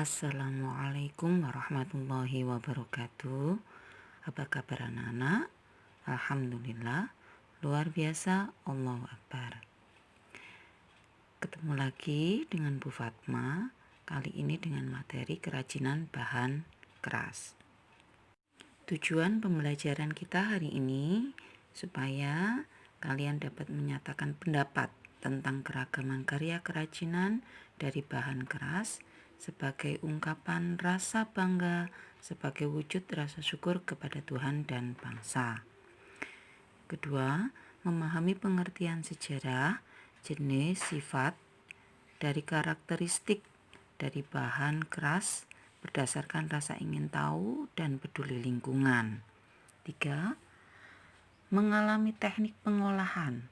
Assalamualaikum warahmatullahi wabarakatuh. Apa kabar anak-anak? Alhamdulillah, luar biasa, Allahu Akbar. Ketemu lagi dengan Bu Fatma, kali ini dengan materi kerajinan bahan keras. Tujuan pembelajaran kita hari ini supaya kalian dapat menyatakan pendapat tentang keragaman karya kerajinan dari bahan keras sebagai ungkapan rasa bangga sebagai wujud rasa syukur kepada Tuhan dan bangsa. Kedua, memahami pengertian sejarah, jenis, sifat dari karakteristik dari bahan keras berdasarkan rasa ingin tahu dan peduli lingkungan. 3. Mengalami teknik pengolahan,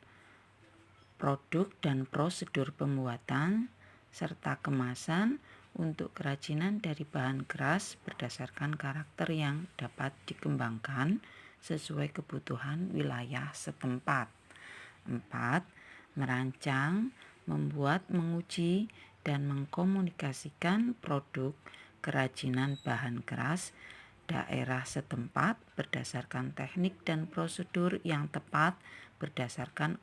produk dan prosedur pembuatan, serta kemasan untuk kerajinan dari bahan keras berdasarkan karakter yang dapat dikembangkan sesuai kebutuhan wilayah setempat. 4. Merancang, membuat, menguji, dan mengkomunikasikan produk kerajinan bahan keras daerah setempat berdasarkan teknik dan prosedur yang tepat berdasarkan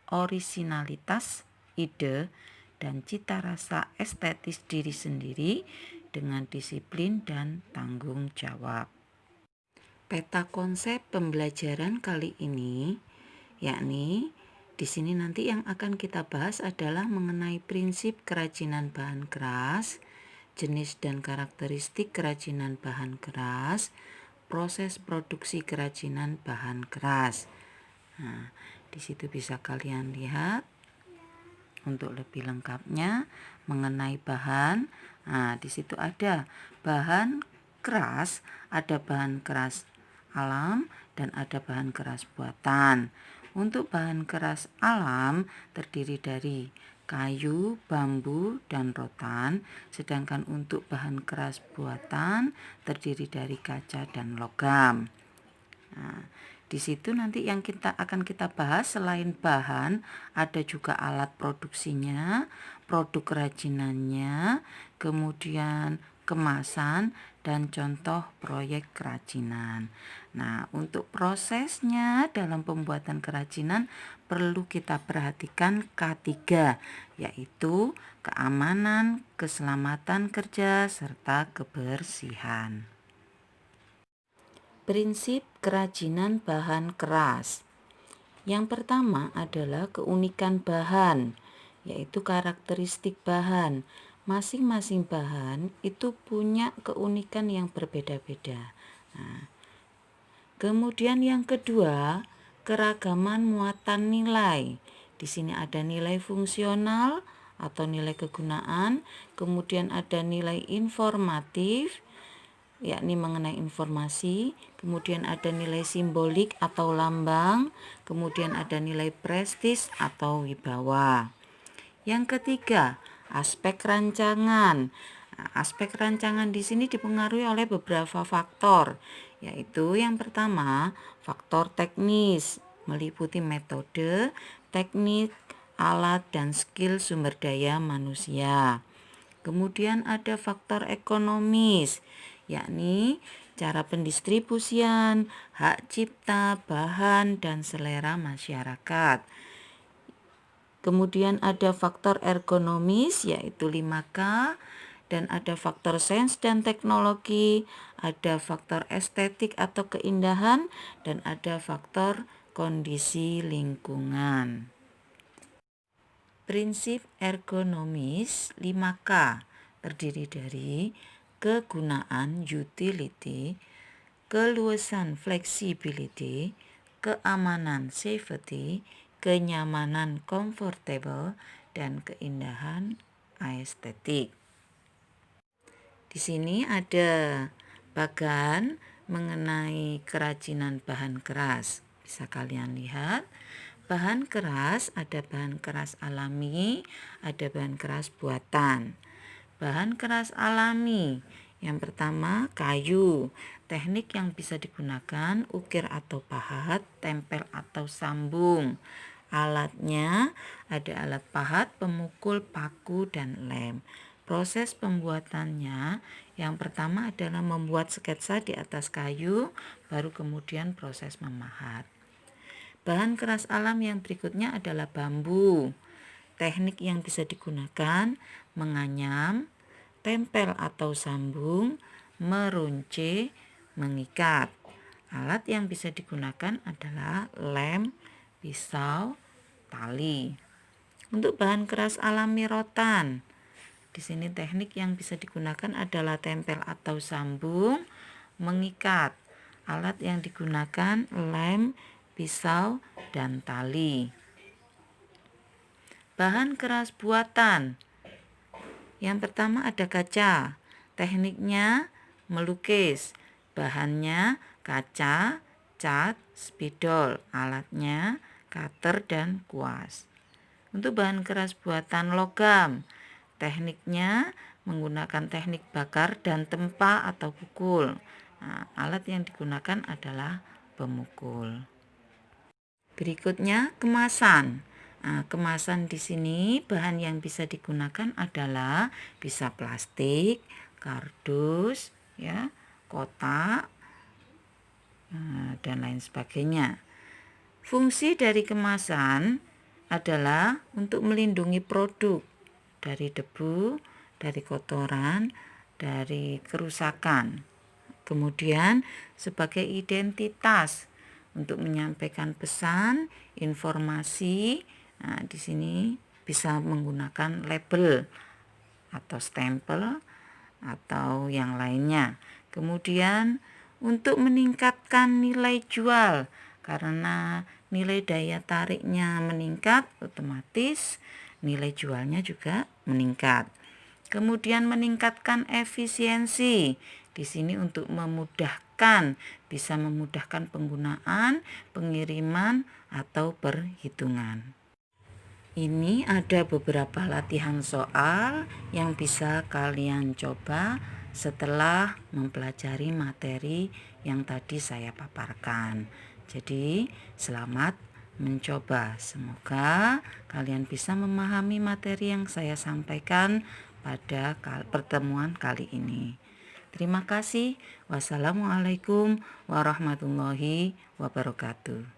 orisinalitas, ide, dan cita rasa estetis diri sendiri dengan disiplin dan tanggung jawab. Peta konsep pembelajaran kali ini, yakni di sini nanti yang akan kita bahas adalah mengenai prinsip kerajinan bahan keras, jenis dan karakteristik kerajinan bahan keras, proses produksi kerajinan bahan keras. Nah, di situ bisa kalian lihat untuk lebih lengkapnya mengenai bahan. Nah, di situ ada bahan keras, ada bahan keras alam dan ada bahan keras buatan. Untuk bahan keras alam terdiri dari kayu, bambu, dan rotan, sedangkan untuk bahan keras buatan terdiri dari kaca dan logam. Nah, di situ nanti yang akan kita bahas selain bahan, ada juga alat produksinya, produk kerajinannya, kemudian kemasan, dan contoh proyek kerajinan. Nah, untuk prosesnya dalam pembuatan kerajinan perlu kita perhatikan K3, yaitu keamanan, keselamatan kerja, serta kebersihan. Prinsip kerajinan bahan keras. Yang pertama adalah keunikan bahan, yaitu karakteristik bahan. Masing-masing bahan itu punya keunikan yang berbeda-beda. Nah, kemudian yang kedua, keragaman muatan nilai. Di sini ada nilai fungsional atau nilai kegunaan, kemudian ada nilai informatif, yakni mengenai informasi, kemudian ada nilai simbolik atau lambang, kemudian ada nilai prestis atau wibawa. Yang ketiga, aspek rancangan. Nah, aspek rancangan di sini dipengaruhi oleh beberapa faktor, yaitu yang pertama, faktor teknis, meliputi metode, teknik, alat, dan skill sumber daya manusia. Kemudian ada faktor ekonomis, yakni cara pendistribusian, hak cipta, bahan, dan selera masyarakat. Kemudian ada faktor ergonomis, yaitu 5K, dan ada faktor sains dan teknologi, ada faktor estetik atau keindahan, dan ada faktor kondisi lingkungan. Prinsip ergonomis 5K terdiri dari kegunaan utility, keluasan flexibility, keamanan safety, kenyamanan comfortable, dan keindahan estetik. Di sini ada bagan mengenai kerajinan bahan keras. Bisa kalian lihat. Bahan keras, ada bahan keras alami, ada bahan keras buatan. Bahan keras alami, yang pertama kayu. Teknik yang bisa digunakan ukir atau pahat, tempel atau sambung. Alatnya ada alat pahat, pemukul, paku, dan lem. Proses pembuatannya yang pertama adalah membuat sketsa di atas kayu, baru kemudian proses memahat. Bahan keras alam yang berikutnya adalah bambu. Teknik yang bisa digunakan menganyam, tempel atau sambung, merunci, mengikat. Alat yang bisa digunakan adalah lem, pisau, tali. Untuk bahan keras alami rotan, di sini teknik yang bisa digunakan adalah tempel atau sambung, mengikat. Alat yang digunakan lem, pisau, dan tali. Bahan keras buatan. Yang pertama ada kaca. Tekniknya melukis. Bahannya kaca, cat, spidol. Alatnya cutter dan kuas. Untuk bahan keras buatan logam, tekniknya menggunakan teknik bakar dan tempa atau pukul. Nah, alat yang digunakan adalah pemukul. Berikutnya kemasan. Nah, kemasan di sini bahan yang bisa digunakan adalah bisa plastik, kardus, ya, kotak, dan lain sebagainya. Fungsi dari kemasan adalah untuk melindungi produk dari debu, dari kotoran, dari kerusakan. Kemudian sebagai identitas untuk menyampaikan pesan, informasi. Nah, di sini bisa menggunakan label atau stempel atau yang lainnya. Kemudian untuk meningkatkan nilai jual, karena nilai daya tariknya meningkat, otomatis nilai jualnya juga meningkat. Kemudian meningkatkan efisiensi. Di sini untuk memudahkan, bisa memudahkan penggunaan, pengiriman, atau perhitungan. Ini ada beberapa latihan soal yang bisa kalian coba setelah mempelajari materi yang tadi saya paparkan. Jadi, selamat mencoba. Semoga kalian bisa memahami materi yang saya sampaikan pada pertemuan kali ini. Terima kasih. Wassalamualaikum warahmatullahi wabarakatuh.